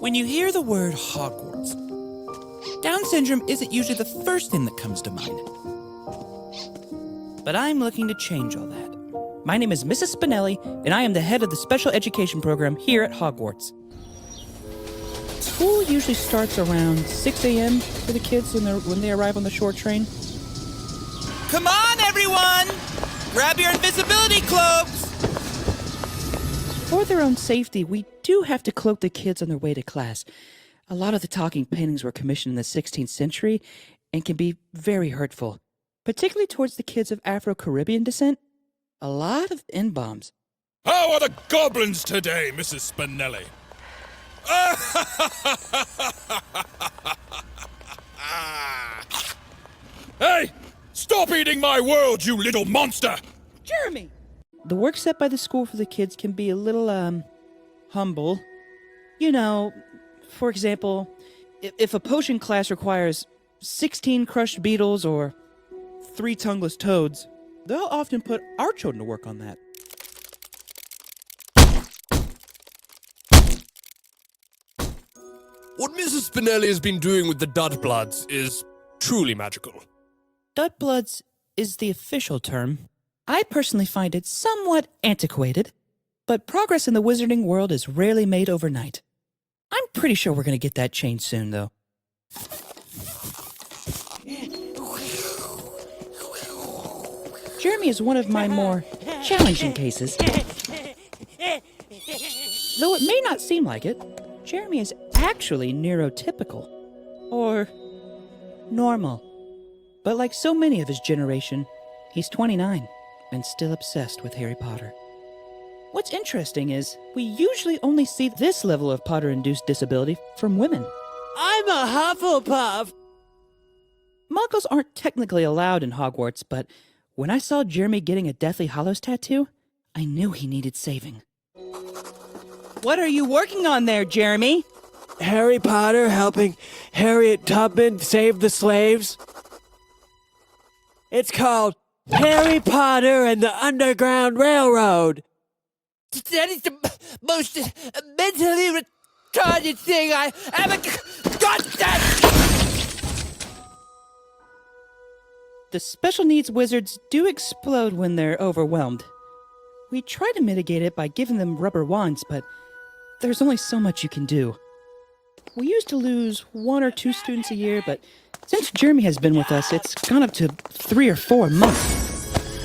When you hear the word Hogwarts, Down syndrome isn't usually the first thing that comes to mind. But I'm looking to change all that. My name is Mrs. Spinelli, and I am the head of the special education program here at Hogwarts. School usually starts around 6 a.m. for the kids when they arrive on the short train. Come on, everyone! Grab your invisibility cloaks! For their own safety, we do have to cloak the kids on their way to class. A lot of the talking paintings were commissioned in the 16th century and can be very hurtful, particularly towards the kids of Afro-Caribbean descent. A lot of N-bombs. How are the goblins today, Mrs. Spinelli? Hey! Stop eating my world, you little monster! Jeremy! The work set by the school for the kids can be a little, humble. You know, for example, if a potion class requires 16 crushed beetles or 3 tongueless toads, they'll often put our children to work on that. What Mrs. Spinelli has been doing with the Dudbloods is truly magical. Dudbloods is the official term. I personally find it somewhat antiquated, but progress in the wizarding world is rarely made overnight. I'm pretty sure we're going to get that changed soon, though. Jeremy is one of my more challenging cases. Though it may not seem like it, Jeremy is actually neurotypical. Or normal. But like so many of his generation, he's 29 and still obsessed with Harry Potter. What's interesting is, we usually only see this level of Potter-induced disability from women. I'm a Hufflepuff! Muggles aren't technically allowed in Hogwarts, but when I saw Jeremy getting a Deathly Hallows tattoo, I knew he needed saving. What are you working on there, Jeremy? Harry Potter helping Harriet Tubman save the slaves. It's called Harry Potter and the Underground Railroad. That is the most mentally retarded thing I ever got that! The special needs wizards do explode when they're overwhelmed. We try to mitigate it by giving them rubber wands, but there's only so much you can do. We used to lose 1 or 2 students a year, but since Jeremy has been with us, it's gone up to 3 or 4 a month.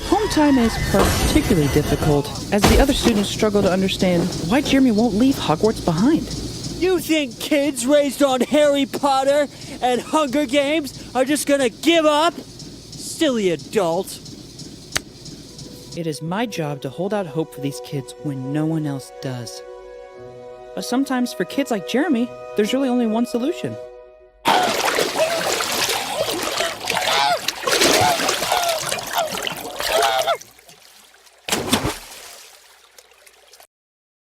Home time is particularly difficult, as the other students struggle to understand why Jeremy won't leave Hogwarts behind. You think kids raised on Harry Potter and Hunger Games are just gonna give up? Silly adult. It is my job to hold out hope for these kids when no one else does. But sometimes for kids like Jeremy, there's really only one solution.